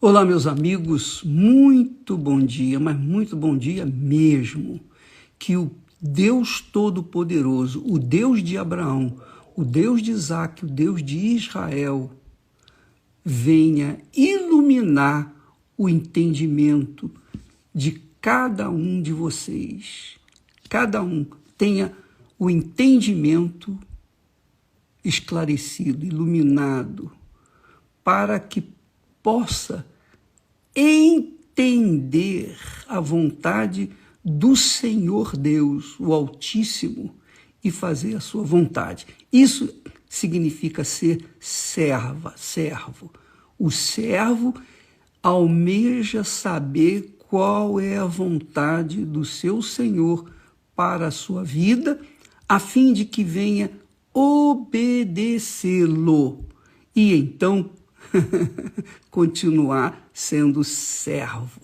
Olá, meus amigos, muito bom dia, mas muito bom dia mesmo. Que o Deus Todo-Poderoso, o Deus de Abraão, o Deus de Isaac, o Deus de Israel, venha iluminar o entendimento de cada um de vocês. Cada um tenha o entendimento esclarecido, iluminado, para que possa entender a vontade do Senhor Deus, o Altíssimo, e fazer a sua vontade. Isso significa ser servo. O servo almeja saber qual é a vontade do seu Senhor para a sua vida, a fim de que venha obedecê-lo e então continuar sendo servo.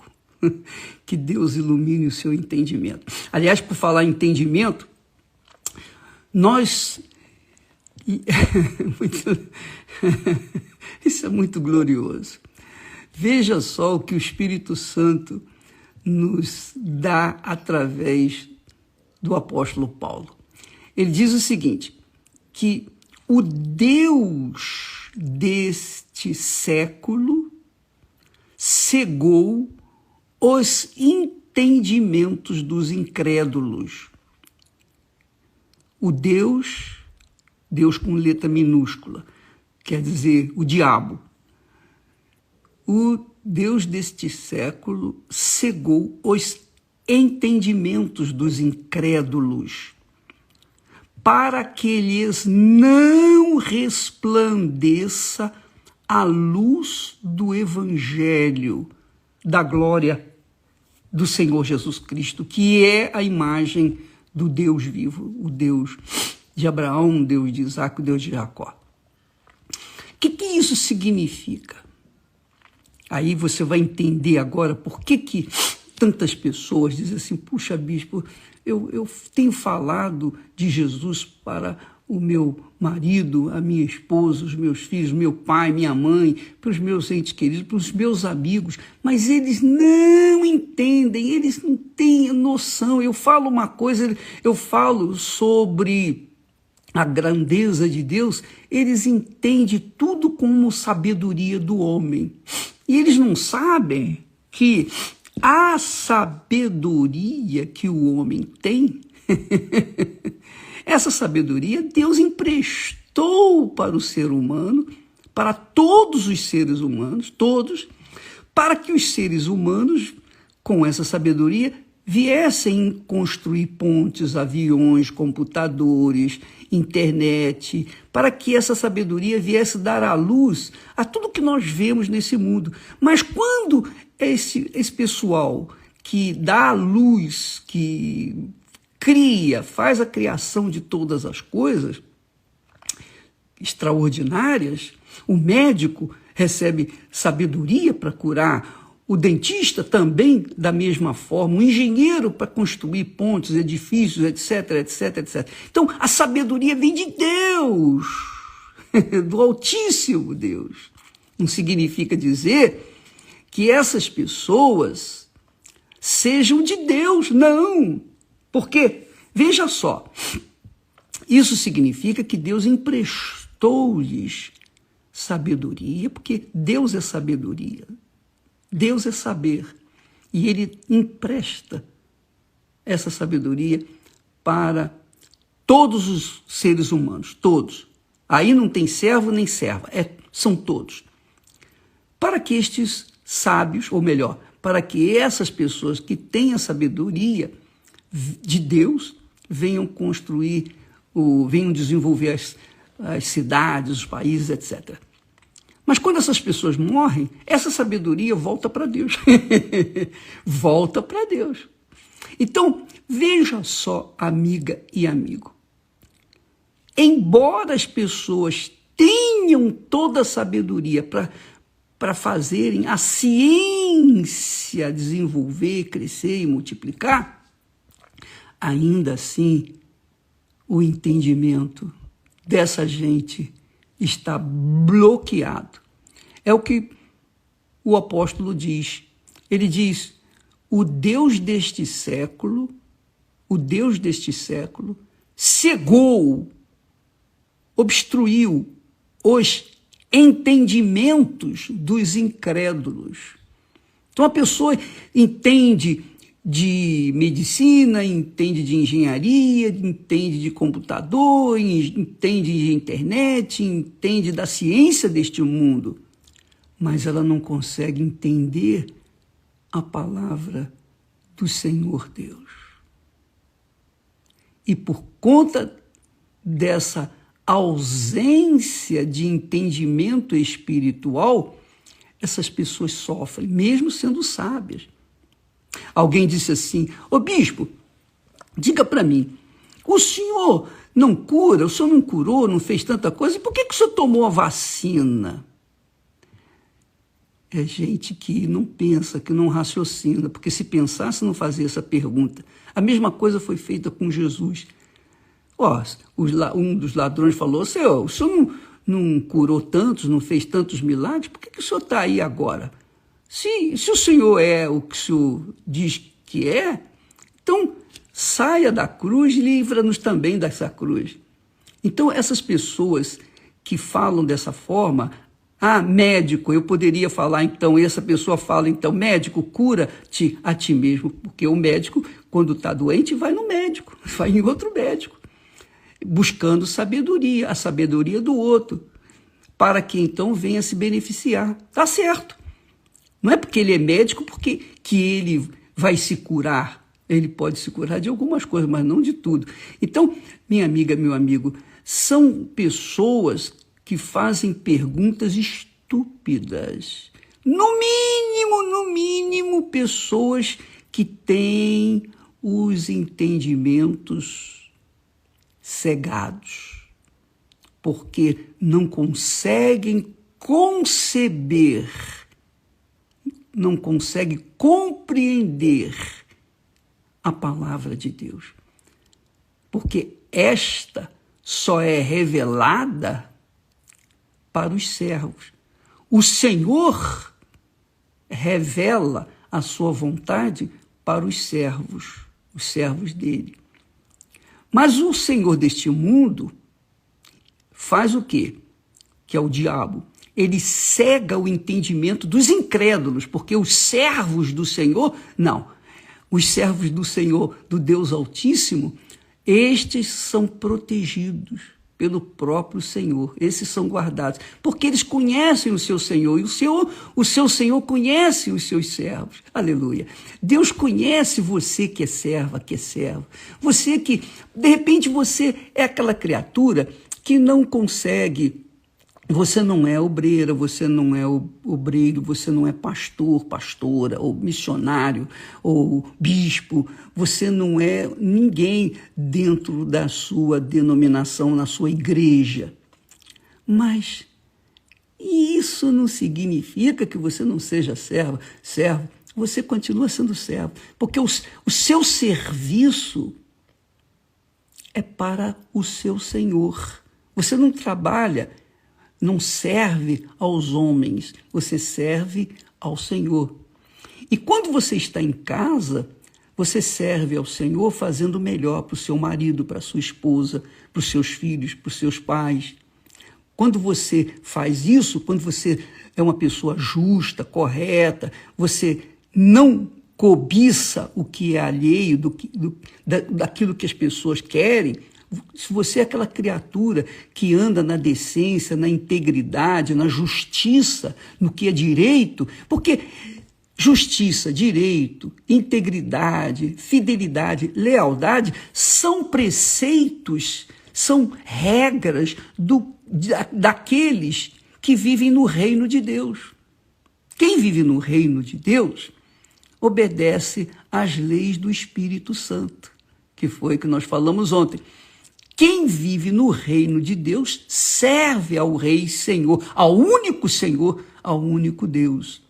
Que Deus ilumine o seu entendimento. Aliás, por falar em entendimento, isso é muito glorioso. Veja só o que o Espírito Santo nos dá através do apóstolo Paulo. Ele diz o seguinte, que o Deus deste século cegou os entendimentos dos incrédulos. O Deus com letra minúscula, quer dizer, o diabo. O Deus deste século cegou os entendimentos dos incrédulos, para que lhes não resplandeça a luz do Evangelho, da glória do Senhor Jesus Cristo, que é a imagem do Deus vivo, o Deus de Abraão, o Deus de Isaac, o Deus de Jacó. O que isso significa? Aí você vai entender agora por que tantas pessoas dizem assim, puxa, bispo, eu tenho falado de Jesus para o meu marido, a minha esposa, os meus filhos, meu pai, minha mãe, para os meus entes queridos, para os meus amigos, mas eles não entendem, eles não têm noção. Eu falo uma coisa, eu falo sobre a grandeza de Deus, eles entendem tudo como sabedoria do homem. E eles não sabem que a sabedoria que o homem tem, essa sabedoria Deus emprestou para o ser humano, para todos os seres humanos, todos, para que os seres humanos, com essa sabedoria, viessem construir pontes, aviões, computadores, internet, para que essa sabedoria viesse dar à luz a tudo que nós vemos nesse mundo. Mas quando esse pessoal que dá à luz, que cria, faz a criação de todas as coisas extraordinárias, o médico recebe sabedoria para curar, o dentista também da mesma forma, o engenheiro para construir pontes, edifícios, etc, etc, etc. Então, a sabedoria vem de Deus, do Altíssimo Deus. Não significa dizer que essas pessoas sejam de Deus, não. Porque, veja só, isso significa que Deus emprestou-lhes sabedoria, porque Deus é sabedoria. Deus é saber, e Ele empresta essa sabedoria para todos os seres humanos, todos. Aí não tem servo nem serva, são todos. Para que estes sábios, ou melhor, para que essas pessoas que têm a sabedoria de Deus venham construir, venham desenvolver as cidades, os países, etc. Mas quando essas pessoas morrem, essa sabedoria volta para Deus. Volta para Deus. Então, veja só, amiga e amigo. Embora as pessoas tenham toda a sabedoria para fazerem a ciência desenvolver, crescer e multiplicar, ainda assim, o entendimento dessa gente está bloqueado. É o que o apóstolo diz. Ele diz, o Deus deste século cegou, obstruiu os entendimentos dos incrédulos. Então a pessoa entende de medicina, entende de engenharia, entende de computador, entende de internet, entende da ciência deste mundo, mas ela não consegue entender a palavra do Senhor Deus. E por conta dessa ausência de entendimento espiritual, essas pessoas sofrem, mesmo sendo sábias. Alguém disse assim, ô bispo, diga para mim, o senhor não cura, o senhor não curou, não fez tanta coisa, e por que o senhor tomou a vacina? É gente que não pensa, que não raciocina, porque se pensasse não fazia essa pergunta. A mesma coisa foi feita com Jesus. Um dos ladrões falou, Senhor, o senhor não curou tantos, não fez tantos milagres, por que o senhor está aí agora? Se o senhor é o que o senhor diz que é, então saia da cruz e livra-nos também dessa cruz. Então essas pessoas que falam dessa forma, médico, eu poderia falar então, essa pessoa fala então, médico, cura-te a ti mesmo, porque o médico, quando está doente, vai no médico, vai em outro médico, buscando sabedoria, a sabedoria do outro, para que então venha se beneficiar. Tá certo. Não é porque ele é médico que ele vai se curar. Ele pode se curar de algumas coisas, mas não de tudo. Então, minha amiga, meu amigo, são pessoas que fazem perguntas estúpidas. No mínimo, pessoas que têm os entendimentos cegados, porque não conseguem conceber, não conseguem compreender a palavra de Deus. Porque esta só é revelada para os servos. O Senhor revela a sua vontade para os servos dele. Mas o Senhor deste mundo faz o quê? Que é o diabo. Ele cega o entendimento dos incrédulos, porque os servos do Senhor, não. Os servos do Senhor, do Deus Altíssimo, estes são protegidos pelo próprio Senhor. Esses são guardados, porque eles conhecem o seu Senhor, e o seu Senhor conhece os seus servos. Aleluia. Deus conhece você que é serva, que é servo. Você que, de repente, você é aquela criatura que não consegue. Você não é obreira, você não é obreiro, você não é pastor, pastora, ou missionário, ou bispo, você não é ninguém dentro da sua denominação, na sua igreja. Mas isso não significa que você não seja servo, você continua sendo servo, porque o seu serviço é para o seu Senhor. Você não trabalha, não serve aos homens, você serve ao Senhor. E quando você está em casa, você serve ao Senhor fazendo o melhor para o seu marido, para a sua esposa, para os seus filhos, para os seus pais. Quando você faz isso, quando você é uma pessoa justa, correta, você não cobiça o que é alheio daquilo que as pessoas querem. Se você é aquela criatura que anda na decência, na integridade, na justiça, no que é direito, porque justiça, direito, integridade, fidelidade, lealdade são preceitos, são regras daqueles que vivem no reino de Deus. Quem vive no reino de Deus obedece às leis do Espírito Santo, que foi que nós falamos ontem. Quem vive no reino de Deus serve ao Rei Senhor, ao único Deus.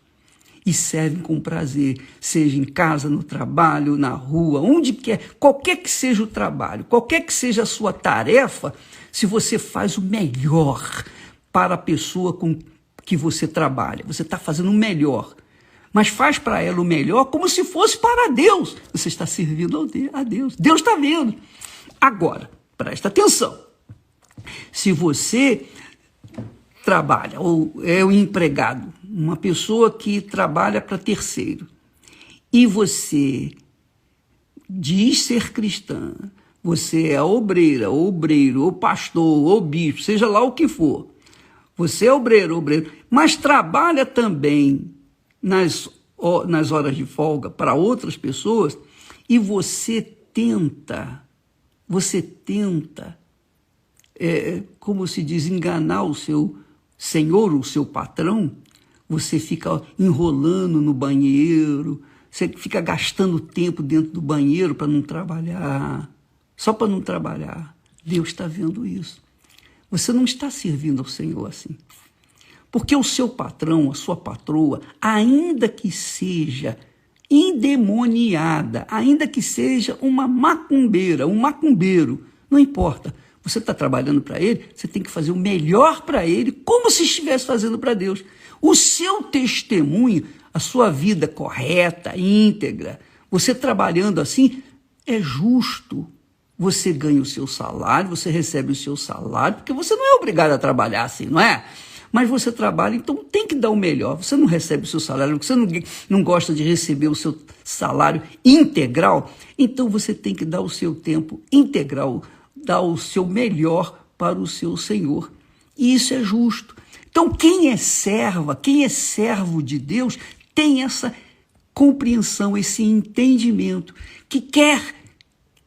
E serve com prazer, seja em casa, no trabalho, na rua, onde quer, qualquer que seja o trabalho, qualquer que seja a sua tarefa, se você faz o melhor para a pessoa que você trabalha. Você está fazendo o melhor. Mas faz para ela o melhor como se fosse para Deus. Você está servindo a Deus. Deus está vendo. Agora, presta atenção. Se você trabalha, ou é um empregado, uma pessoa que trabalha para terceiro, e você diz ser cristã, você é obreira, ou obreiro, ou pastor, ou bispo, seja lá o que for, você é obreiro, mas trabalha também nas horas de folga para outras pessoas, e você tenta, como se diz, enganar o seu senhor, o seu patrão, você fica enrolando no banheiro, você fica gastando tempo dentro do banheiro para não trabalhar, só para não trabalhar. Deus está vendo isso. Você não está servindo ao Senhor assim. Porque o seu patrão, a sua patroa, ainda que seja endemoniada, ainda que seja uma macumbeira, um macumbeiro, não importa. Você está trabalhando para ele, você tem que fazer o melhor para ele, como se estivesse fazendo para Deus. O seu testemunho, a sua vida correta, íntegra, você trabalhando assim, é justo. Você ganha o seu salário, você recebe o seu salário, porque você não é obrigado a trabalhar assim, não é? Mas você trabalha, então tem que dar o melhor. Você não recebe o seu salário, porque você não gosta de receber o seu salário integral, então você tem que dar o seu tempo integral, dar o seu melhor para o seu Senhor. E isso é justo. Então, quem é servo de Deus, tem essa compreensão, esse entendimento, que quer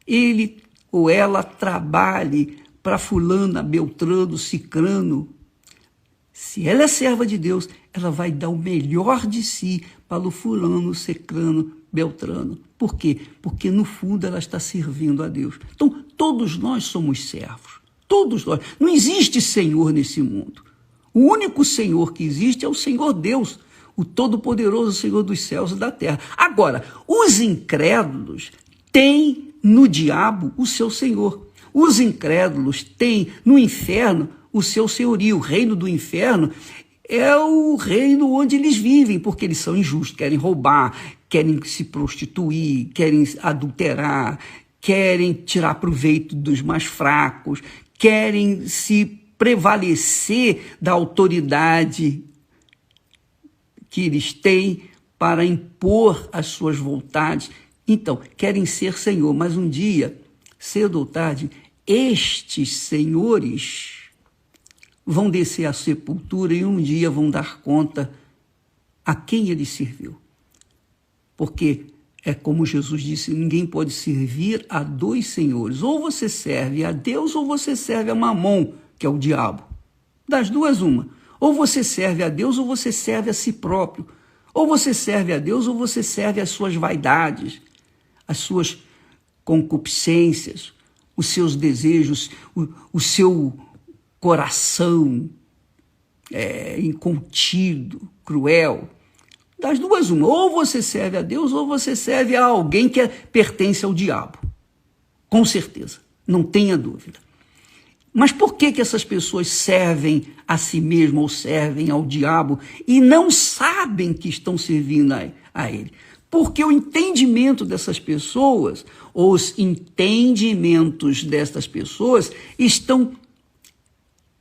ele ou ela trabalhe para fulano, beltrano, cicrano. Se ela é serva de Deus, ela vai dar o melhor de si para o fulano, cicrano, beltrano. Por quê? Porque no fundo ela está servindo a Deus. Então, todos nós somos servos. Todos nós. Não existe Senhor nesse mundo. O único Senhor que existe é o Senhor Deus, o Todo-Poderoso Senhor dos céus e da terra. Agora, os incrédulos têm no diabo o seu senhor. Os incrédulos têm no inferno o seu senhorio. O reino do inferno é o reino onde eles vivem, porque eles são injustos, querem roubar, querem se prostituir, querem adulterar, querem tirar proveito dos mais fracos, querem se prevalecer da autoridade que eles têm para impor as suas vontades. Então, querem ser senhor, mas um dia, cedo ou tarde, estes senhores vão descer à sepultura e um dia vão dar conta a quem ele serviu. Porque é como Jesus disse, ninguém pode servir a dois senhores. Ou você serve a Deus ou você serve a Mamon, que é o diabo. Das duas, uma. Ou você serve a Deus ou você serve a si próprio. Ou você serve a Deus ou você serve às suas vaidades, as suas concupiscências, os seus desejos, o seu coração incontido, cruel. Das duas, uma. Ou você serve a Deus ou você serve a alguém que pertence ao diabo. Com certeza, não tenha dúvida. Mas por que essas pessoas servem a si mesmas ou servem ao diabo e não sabem que estão servindo a ele? Porque o entendimento dessas pessoas, os entendimentos destas pessoas estão,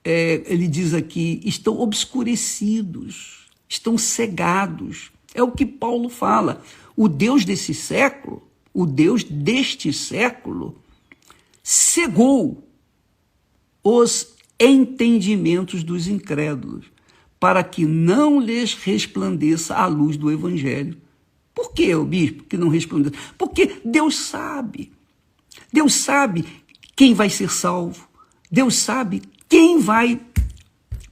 ele diz aqui, estão obscurecidos, estão cegados. É o que Paulo fala. O Deus desse século, o Deus deste século, cegou os entendimentos dos incrédulos, para que não lhes resplandeça a luz do Evangelho. Por que, o bispo, que não respondeu? Porque Deus sabe. Deus sabe quem vai ser salvo. Deus sabe quem vai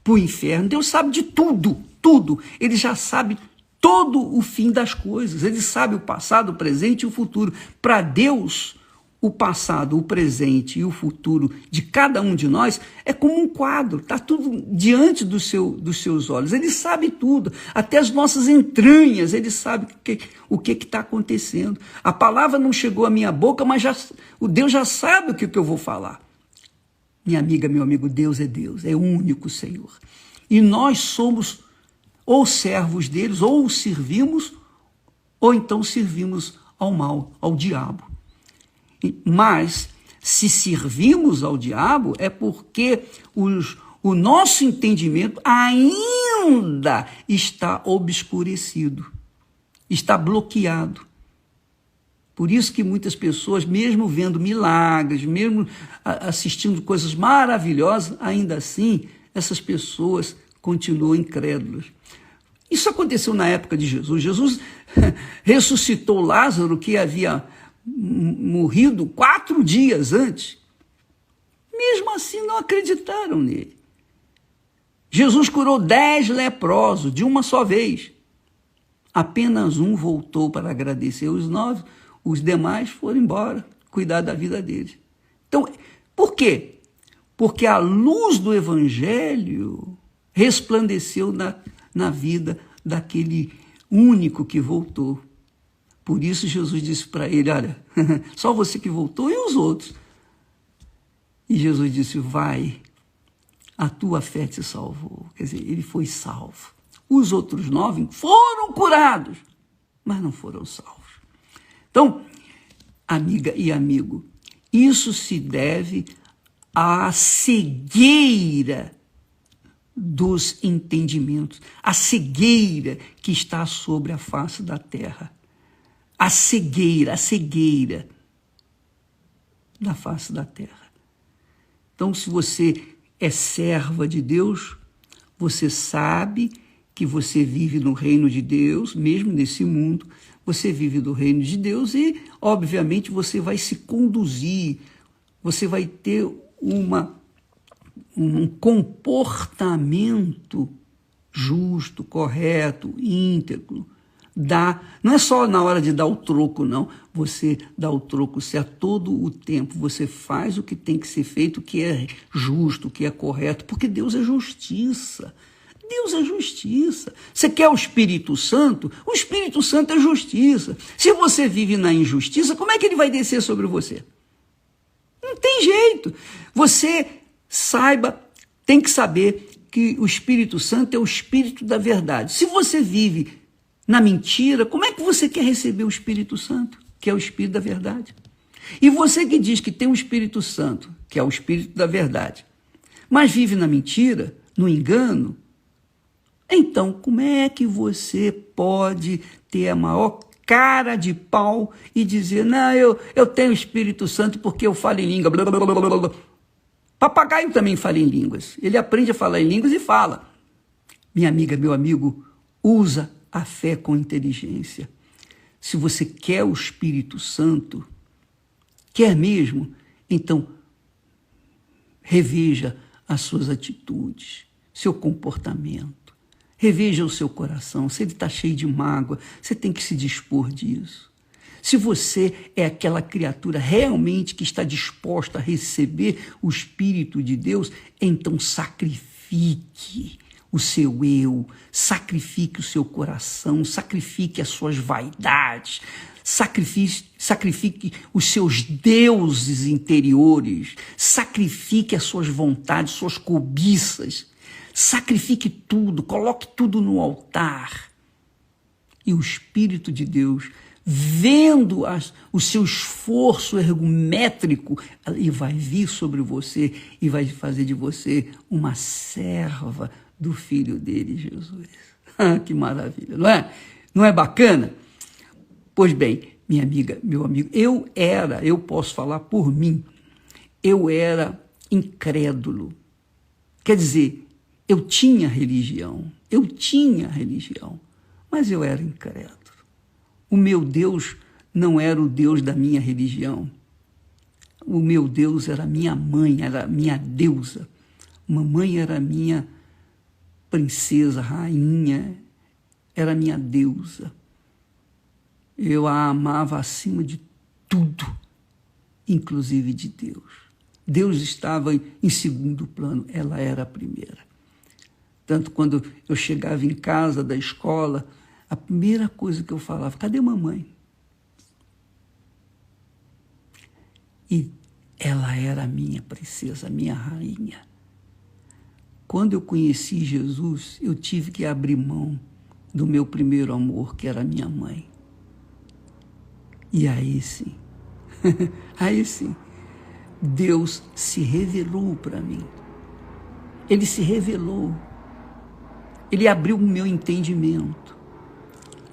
para o inferno. Deus sabe de tudo, tudo. Ele já sabe todo o fim das coisas. Ele sabe o passado, o presente e o futuro. Para Deus, o passado, o presente e o futuro de cada um de nós é como um quadro, está tudo diante dos seus olhos. Ele sabe tudo, até as nossas entranhas, ele sabe o que está acontecendo. A palavra não chegou à minha boca, mas o Deus já sabe o que eu vou falar. Minha amiga, meu amigo, Deus, é o único Senhor. E nós somos ou servos deles, ou os servimos, ou então servimos ao mal, ao diabo. Mas, se servimos ao diabo, é porque o nosso entendimento ainda está obscurecido, está bloqueado. Por isso que muitas pessoas, mesmo vendo milagres, mesmo assistindo coisas maravilhosas, ainda assim, essas pessoas continuam incrédulas. Isso aconteceu na época de Jesus. Jesus ressuscitou Lázaro, que havia morrido 4 dias antes. Mesmo assim, não acreditaram nele. Jesus curou 10 leprosos de uma só vez. Apenas um voltou para agradecer. Os demais foram embora, cuidar da vida deles. Então, por quê? Porque a luz do Evangelho resplandeceu na vida daquele único que voltou. Por isso Jesus disse para ele, olha, só você que voltou e os outros. E Jesus disse, vai, a tua fé te salvou. Quer dizer, ele foi salvo. Os outros 9 foram curados, mas não foram salvos. Então, amiga e amigo, isso se deve à cegueira dos entendimentos, a cegueira que está sobre a face da terra. A cegueira da face da terra. Então, se você é serva de Deus, você sabe que você vive no reino de Deus, mesmo nesse mundo, você vive do reino de Deus e, obviamente, você vai se conduzir, você vai ter um comportamento justo, correto, íntegro. Não é só na hora de dar o troco, não. Você dá o troco certo todo o tempo. Você faz o que tem que ser feito, o que é justo, o que é correto, porque Deus é justiça. Deus é justiça. Você quer o Espírito Santo? O Espírito Santo é justiça. Se você vive na injustiça, como é que ele vai descer sobre você? Não tem jeito. Você tem que saber que o Espírito Santo é o Espírito da verdade. Se você vive na mentira, como é que você quer receber o Espírito Santo, que é o Espírito da verdade? E você que diz que tem o Espírito Santo, que é o Espírito da verdade, mas vive na mentira, no engano, então como é que você pode ter a maior cara de pau e dizer, não, eu tenho o Espírito Santo porque eu falo em língua, blá, blá, blá, blá, blá. Papagaio também fala em línguas, ele aprende a falar em línguas e fala. Minha amiga, meu amigo, usa a fé com inteligência. Se você quer o Espírito Santo, quer mesmo, então reveja as suas atitudes, seu comportamento, reveja o seu coração. Se ele está cheio de mágoa, você tem que se dispor disso. Se você é aquela criatura realmente que está disposta a receber o Espírito de Deus, então sacrifique o seu eu, sacrifique o seu coração, sacrifique as suas vaidades, sacrifique os seus deuses interiores, sacrifique as suas vontades, suas cobiças, sacrifique tudo, coloque tudo no altar. E o Espírito de Deus, vendo o seu esforço ergométrico, ele vai vir sobre você e vai fazer de você uma serva do Filho dele, Jesus. Que maravilha, não é? Não é bacana? Pois bem, minha amiga, meu amigo, eu posso falar por mim, eu era incrédulo. Quer dizer, eu tinha religião, mas eu era incrédulo. O meu Deus não era o Deus da minha religião. O meu Deus era minha mãe, era minha deusa. Mamãe era minha princesa, rainha, era minha deusa. Eu a amava acima de tudo, inclusive de Deus. Deus estava em segundo plano, ela era a primeira. Tanto quando eu chegava em casa da escola, a primeira coisa que eu falava, cadê mamãe? E ela era a minha princesa, a minha rainha. quando eu conheci Jesus, eu tive que abrir mão do meu primeiro amor, que era minha mãe. E aí sim, aí sim, Deus se revelou para mim. Ele se revelou. Ele abriu o meu entendimento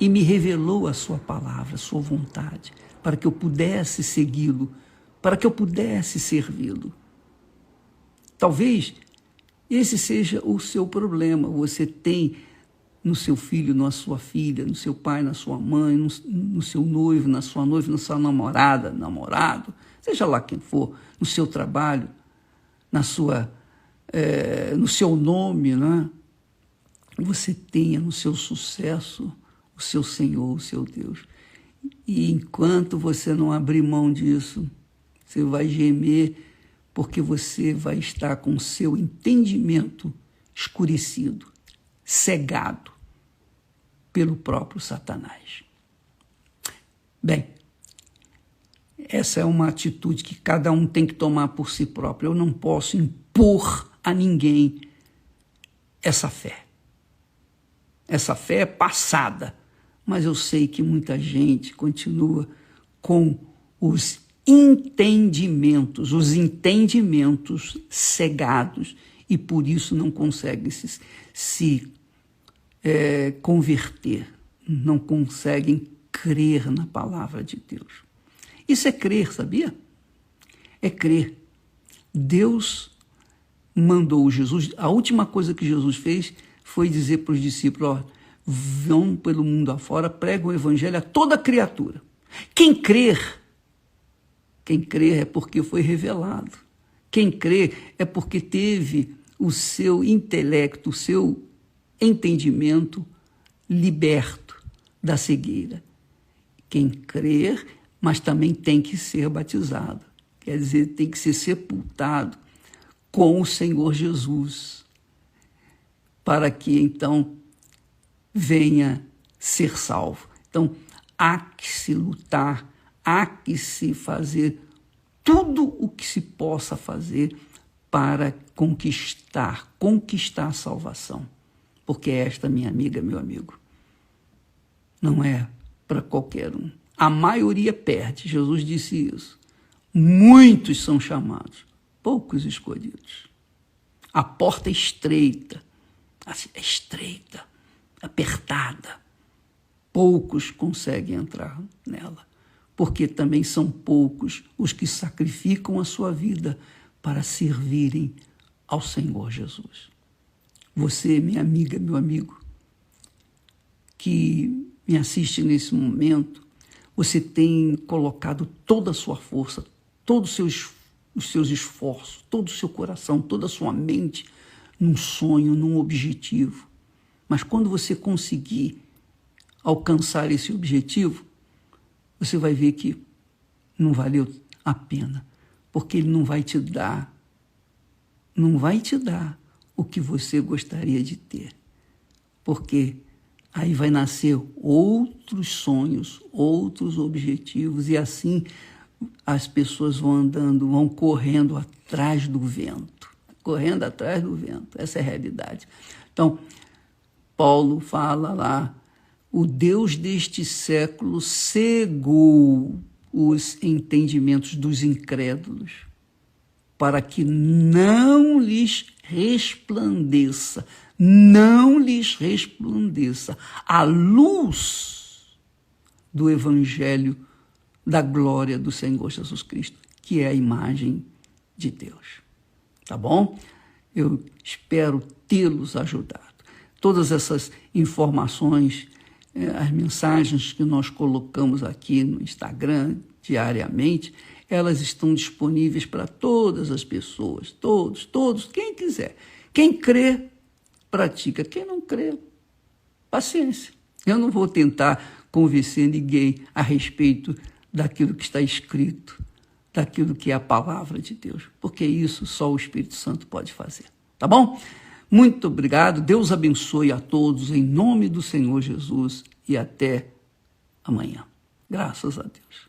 e me revelou a sua palavra, a sua vontade, para que eu pudesse segui-lo, para que eu pudesse servi-lo. Talvez esse seja o seu problema. Você tem no seu filho, na sua filha, no seu pai, na sua mãe, no seu noivo, na sua noiva, na sua namorada, namorado, seja lá quem for, no seu trabalho, no seu nome, né? Você tenha no seu sucesso o seu Senhor, o seu Deus. E enquanto você não abrir mão disso, você vai gemer, porque você vai estar com o seu entendimento escurecido, cegado pelo próprio Satanás. Bem, essa é uma atitude que cada um tem que tomar por si próprio. Eu não posso impor a ninguém essa fé. Essa fé é passada, mas eu sei que muita gente continua com os entendimentos cegados e por isso não conseguem se converter, não conseguem crer na palavra de Deus. Isso é crer, sabia? É crer. Deus mandou Jesus, a última coisa que Jesus fez foi dizer para os discípulos, vão pelo mundo afora, pregam o evangelho a toda criatura. Quem crer é porque foi revelado. Quem crê é porque teve o seu intelecto, o seu entendimento liberto da cegueira. Quem crer, mas também tem que ser batizado. Quer dizer, tem que ser sepultado com o Senhor Jesus, para que então venha ser salvo. Então, há que se lutar, há que se fazer tudo o que se possa fazer para conquistar a salvação. Porque esta, minha amiga, meu amigo, não é para qualquer um. A maioria perde, Jesus disse isso. Muitos são chamados, poucos escolhidos. A porta é estreita, apertada. Poucos conseguem entrar nela, porque também são poucos os que sacrificam a sua vida para servirem ao Senhor Jesus. Você, minha amiga, meu amigo, que me assiste nesse momento, você tem colocado toda a sua força, todos os seus esforços, todo o seu coração, toda a sua mente num sonho, num objetivo. Mas quando você conseguir alcançar esse objetivo, você vai ver que não valeu a pena, porque ele não vai te dar o que você gostaria de ter, porque aí vai nascer outros sonhos, outros objetivos, e assim as pessoas vão correndo atrás do vento, essa é a realidade. Então, Paulo fala lá, o Deus deste século cegou os entendimentos dos incrédulos, para que não lhes resplandeça a luz do Evangelho da glória do Senhor Jesus Cristo, que é a imagem de Deus. Tá bom? Eu espero tê-los ajudado. Todas essas informações, as mensagens que nós colocamos aqui no Instagram diariamente, elas estão disponíveis para todas as pessoas, todos, quem quiser. Quem crê, pratica. Quem não crê, paciência. Eu não vou tentar convencer ninguém a respeito daquilo que está escrito, daquilo que é a palavra de Deus, porque isso só o Espírito Santo pode fazer. Tá bom? Muito obrigado. Deus abençoe a todos em nome do Senhor Jesus e até amanhã. Graças a Deus.